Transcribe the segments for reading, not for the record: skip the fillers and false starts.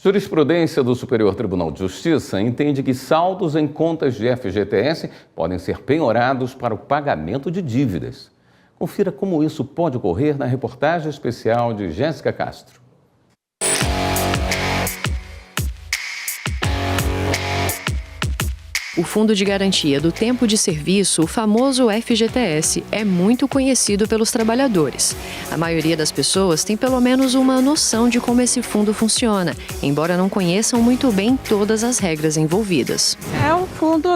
Jurisprudência do Superior Tribunal de Justiça entende que saldos em contas de FGTS podem ser penhorados para o pagamento de dívidas. Confira como isso pode ocorrer na reportagem especial de Jéssica Castro. O Fundo de Garantia do Tempo de Serviço, o famoso FGTS, é muito conhecido pelos trabalhadores. A maioria das pessoas tem pelo menos uma noção de como esse fundo funciona, embora não conheçam muito bem todas as regras envolvidas. É um fundo,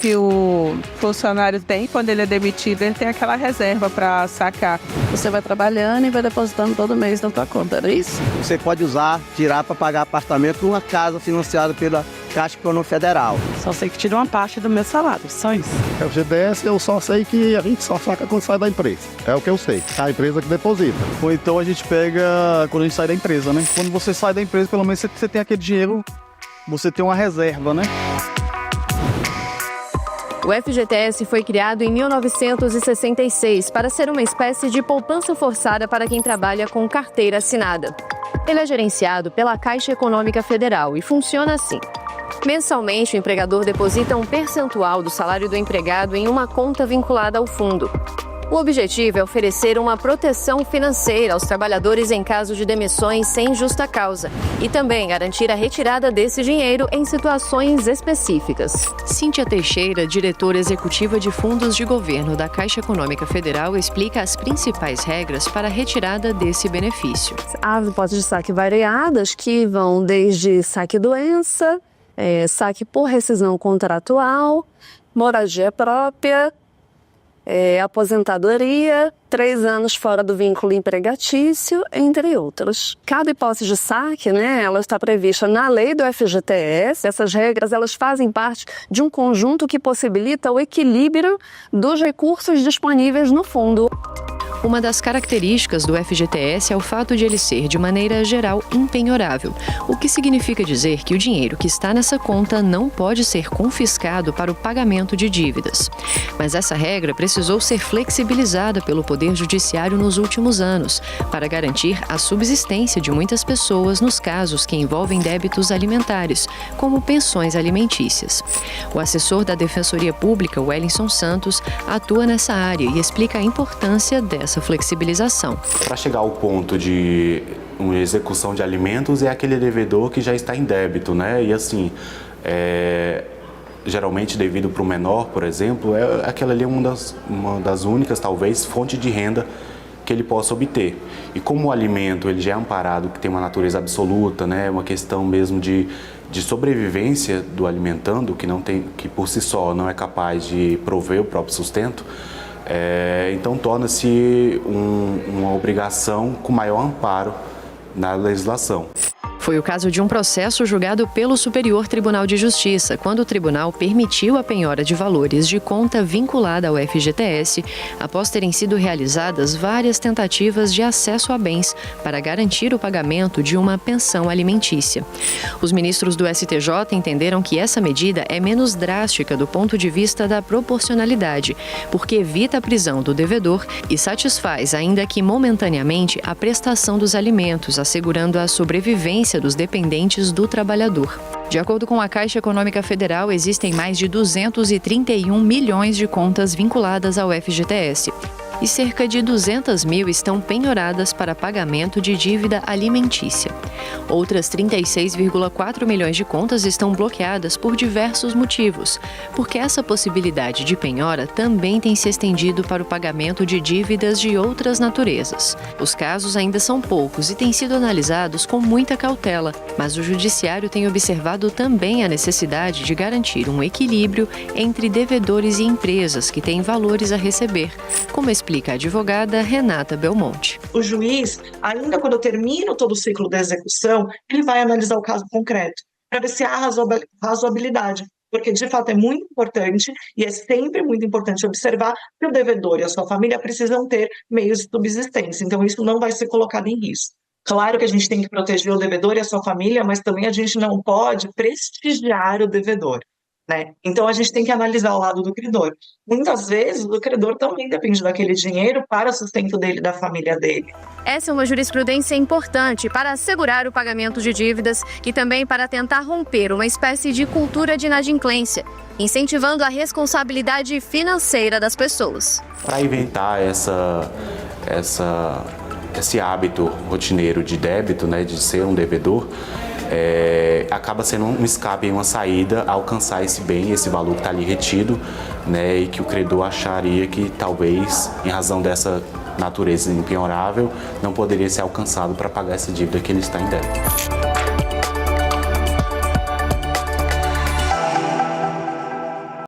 que o funcionário tem, quando ele é demitido, ele tem aquela reserva para sacar. Você vai trabalhando e vai depositando todo mês na tua conta, não é isso? Você pode tirar para pagar apartamento numa casa financiada pela Caixa Econômica Federal. Só sei que tira uma parte do meu salário, só isso. O FGTS eu só sei que a gente só saca quando sai da empresa. É o que eu sei, a empresa que deposita. Ou então a gente pega quando a gente sai da empresa, né? Quando você sai da empresa, pelo menos você tem aquele dinheiro, você tem uma reserva, né? O FGTS foi criado em 1966 para ser uma espécie de poupança forçada para quem trabalha com carteira assinada. Ele é gerenciado pela Caixa Econômica Federal e funciona assim. Mensalmente, o empregador deposita um percentual do salário do empregado em uma conta vinculada ao fundo. O objetivo é oferecer uma proteção financeira aos trabalhadores em caso de demissões sem justa causa e também garantir a retirada desse dinheiro em situações específicas. Cíntia Teixeira, diretora executiva de fundos de governo da Caixa Econômica Federal, explica as principais regras para a retirada desse benefício. Há hipóteses de saque variadas que vão desde saque-doença, saque por rescisão contratual, moradia própria, aposentadoria, 3 anos fora do vínculo empregatício, entre outros. Cada hipótese de saque, ela está prevista na lei do FGTS. Essas regras, elas fazem parte de um conjunto que possibilita o equilíbrio dos recursos disponíveis no fundo. Uma das características do FGTS é o fato de ele ser, de maneira geral, impenhorável, o que significa dizer que o dinheiro que está nessa conta não pode ser confiscado para o pagamento de dívidas. Mas essa regra precisou ser flexibilizada pelo Poder Judiciário nos últimos anos, para garantir a subsistência de muitas pessoas nos casos que envolvem débitos alimentares, como pensões alimentícias. O assessor da Defensoria Pública, Wellington Santos, atua nessa área e explica a importância dessa flexibilização. Para chegar ao ponto de uma execução de alimentos, é aquele devedor que já está em débito, né? E assim, geralmente devido para o menor, por exemplo, aquela ali é uma das únicas, talvez, fontes de renda que ele possa obter. E como o alimento ele já é amparado, que tem uma natureza absoluta, né? Uma questão mesmo de sobrevivência do alimentando, que por si só não é capaz de prover o próprio sustento, então torna-se uma obrigação com maior amparo na legislação. Foi o caso de um processo julgado pelo Superior Tribunal de Justiça, quando o tribunal permitiu a penhora de valores de conta vinculada ao FGTS, após terem sido realizadas várias tentativas de acesso a bens para garantir o pagamento de uma pensão alimentícia. Os ministros do STJ entenderam que essa medida é menos drástica do ponto de vista da proporcionalidade, porque evita a prisão do devedor e satisfaz, ainda que momentaneamente, a prestação dos alimentos, assegurando a sobrevivência dos dependentes do trabalhador. De acordo com a Caixa Econômica Federal, existem mais de 231 milhões de contas vinculadas ao FGTS. E cerca de 200 mil estão penhoradas para pagamento de dívida alimentícia. Outras 36,4 milhões de contas estão bloqueadas por diversos motivos, porque essa possibilidade de penhora também tem se estendido para o pagamento de dívidas de outras naturezas. Os casos ainda são poucos e têm sido analisados com muita cautela, mas o Judiciário tem observado também a necessidade de garantir um equilíbrio entre devedores e empresas que têm valores a receber, como explica a advogada Renata Belmonte. O juiz, ainda quando termina todo o ciclo da execução, ele vai analisar o caso concreto, para ver se há razoabilidade, porque de fato é muito importante e é sempre muito importante observar que o devedor e a sua família precisam ter meios de subsistência, então isso não vai ser colocado em risco. Claro que a gente tem que proteger o devedor e a sua família, mas também a gente não pode prestigiar o devedor. né? Então a gente tem que analisar o lado do credor. Muitas vezes o credor também depende daquele dinheiro para o sustento dele e da família dele. Essa é uma jurisprudência importante para assegurar o pagamento de dívidas e também para tentar romper uma espécie de cultura de inadimplência, incentivando a responsabilidade financeira das pessoas. Para evitar esse hábito rotineiro de débito, né, de ser um devedor, acaba sendo um escape, uma saída a alcançar esse bem, esse valor que está ali retido, né, e que o credor acharia que talvez, em razão dessa natureza impenhorável, não poderia ser alcançado para pagar essa dívida que ele está em débito.